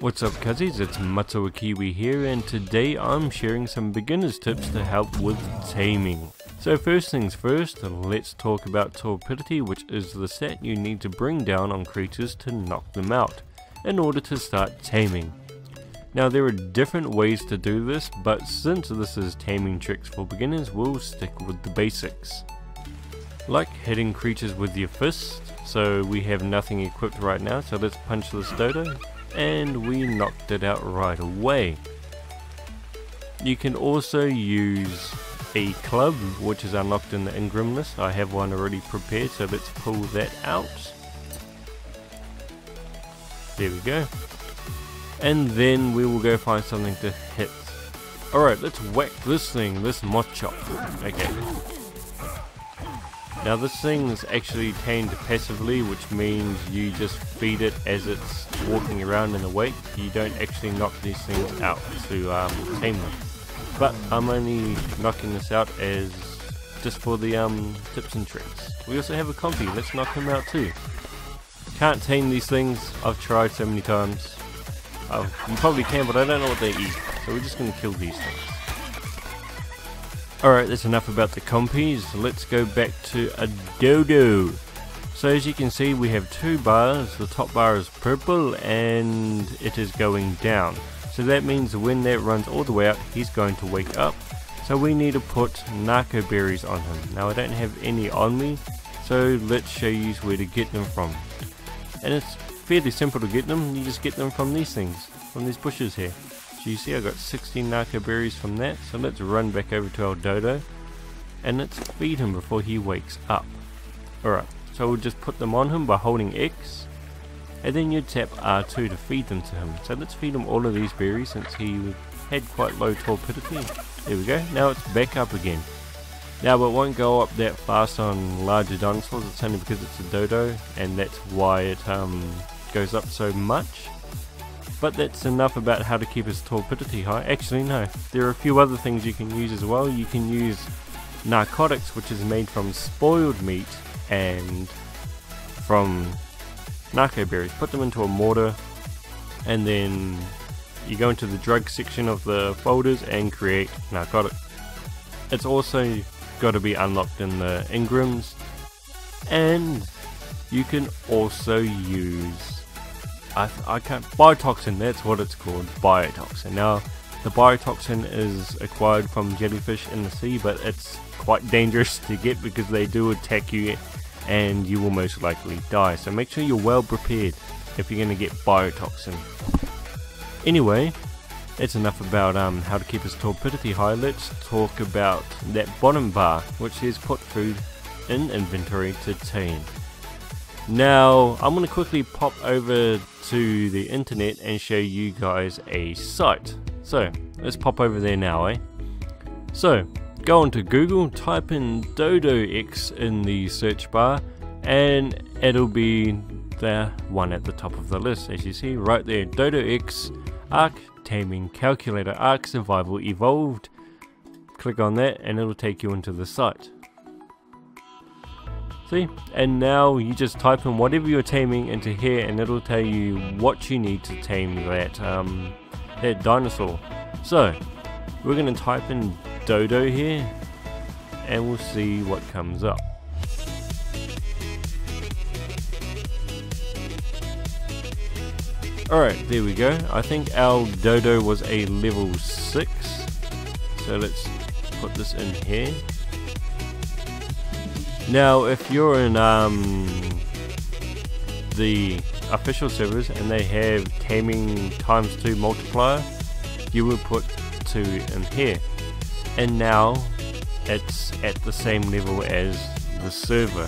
What's up cuzzies, it's Matsuo Kiwi here, and today I'm sharing some beginner's tips to help with taming. So first things first, let's talk about torpidity, which is the stat you need to bring down on creatures to knock them out, in order to start taming. Now there are different ways to do this, but since this is taming tricks for beginners, we'll stick with the basics. Like hitting creatures with your fist, so we have nothing equipped right now, so let's punch this dodo. And we knocked it out right away. You can also use a club, which is unlocked in the Ingram list. I have one already prepared, so let's pull that out. There we go. And then we will go find something to hit. Alright, let's whack this thing, this mochop. Okay. Now this thing is actually tamed passively, which means you just feed it as it's walking around in the wake. You don't actually knock these things out to tame them. But I'm only knocking this out as just for the tips and tricks. We also have a compy, let's knock him out too. Can't tame these things, I've tried so many times. You probably can, but I don't know what they eat, so we're just going to kill these things. Alright, that's enough about the compies, let's go back to a dodo. So as you can see, we have two bars, the top bar is purple and it is going down. So that means when that runs all the way up, he's going to wake up. So we need to put narco berries on him. Now I don't have any on me, so let's show you where to get them from. And it's fairly simple to get them, you just get them from these things, from these bushes here. So you see I got 16 narco berries from that, so let's run back over to our dodo and let's feed him before he wakes up. Alright, so we'll just put them on him by holding X, and then you tap R2 to feed them to him. So let's feed him all of these berries since he had quite low torpidity. There we go, now it's back up again. Now it won't go up that fast on larger dinosaurs, it's only because it's a dodo and that's why it goes up so much. But that's enough about how to keep his torpidity high. Actually no, there are a few other things you can use as well. You can use narcotics, which is made from spoiled meat and from narco berries. Put them into a mortar and then you go into the drug section of the folders and create narcotic. It's also got to be unlocked in the Ingrams, and you can also use biotoxin, that's what it's called, biotoxin. Now the biotoxin is acquired from jellyfish in the sea, but it's quite dangerous to get because they do attack you and you will most likely die, so make sure you're well prepared if you're going to get biotoxin. Anyway, that's enough about how to keep his torpidity high. Let's talk about that bottom bar, which says put food in inventory to tame. Now I'm going to quickly pop over to the internet and show you guys a site. So let's pop over there now, So go onto Google, type in DodoX in the search bar and it'll be the one at the top of the list, as you see right there. DodoX Ark Taming Calculator Ark Survival Evolved. Click on that and it'll take you into the site. See, and now you just type in whatever you're taming into here and it'll tell you what you need to tame that dinosaur. So we're going to type in dodo here and we'll see what comes up. Alright, there we go. I think our dodo was a level 6, so let's put this in here. Now if you're in the official servers and they have taming ×2 multiplier, you will put 2 in here, and now it's at the same level as the server,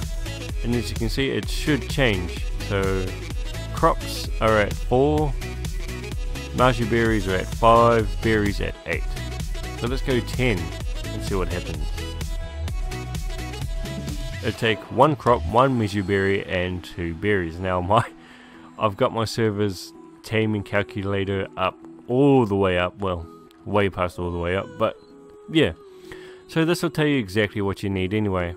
and as you can see it should change. So crops are at 4, Marshall berries are at 5, berries at 8. So let's go 10 and see what happens. It'll take 1 crop, 1 measure berry and 2 berries. Now I've got my server's taming calculator up all the way up, well way past all the way up, but yeah. So this will tell you exactly what you need anyway.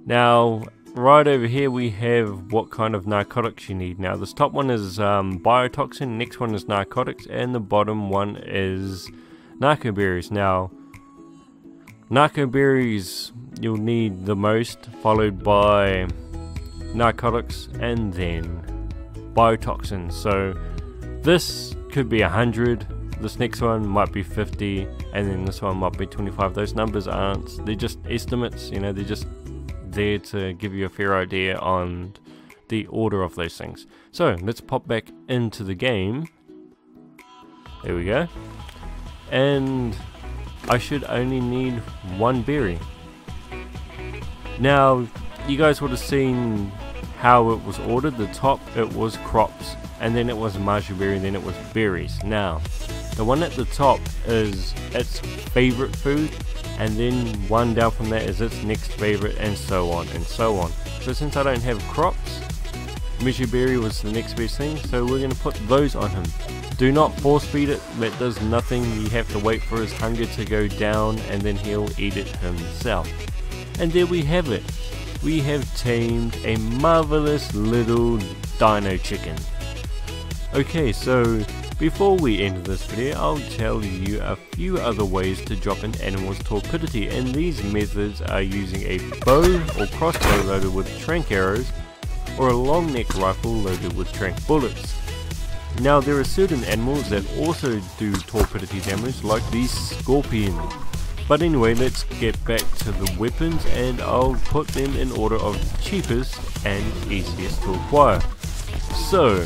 Now right over here we have what kind of narcotics you need. Now this top one is biotoxin, next one is narcotics, and the bottom one is narco berries. Now narco berries you'll need the most, followed by narcotics, and then biotoxin. So this could be 100, this next one might be 50, and then this one might be 25. Those numbers aren't, they're just estimates, you know, they're just there to give you a fair idea on the order of those things. So let's pop back into the game. There we go. And I should only need one berry. Now you guys would have seen how it was ordered. The top it was crops, and then it was marshberry, and then it was berries. Now the one at the top is its favorite food, and then one down from that is its next favorite, and so on and so on. So since I don't have crops, marshberry was the next best thing, so we're going to put those on him. Do not force feed it, that does nothing. You have to wait for his hunger to go down, and then he'll eat it himself. And there we have it. We have tamed a marvelous little dino chicken. Okay, so before we end this video, I'll tell you a few other ways to drop an animal's torpidity, and these methods are using a bow or crossbow loaded with trank arrows, or a long neck rifle loaded with trank bullets. Now there are certain animals that also do torpidity damage, like these scorpions. But anyway, let's get back to the weapons, and I'll put them in order of cheapest and easiest to acquire. So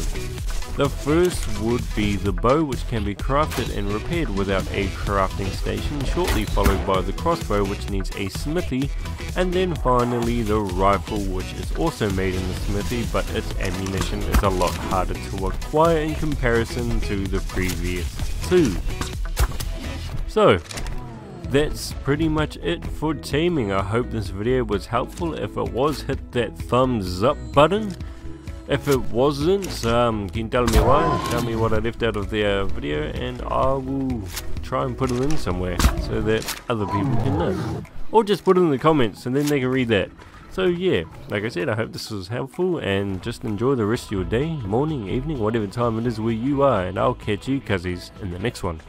the first would be the bow, which can be crafted and repaired without a crafting station, shortly followed by the crossbow, which needs a smithy, and then finally the rifle, which is also made in the smithy, but its ammunition is a lot harder to acquire in comparison to the previous two. So that's pretty much it for taming. I hope this video was helpful. If it was, hit that thumbs up button. If it wasn't, can you tell me why? Tell me what I left out of the video, and I will try and put it in somewhere so that other people can know. Or just put it in the comments and then they can read that. So yeah, like I said, I hope this was helpful, and just enjoy the rest of your day, morning, evening, whatever time it is where you are, and I'll catch you cuzzies in the next one.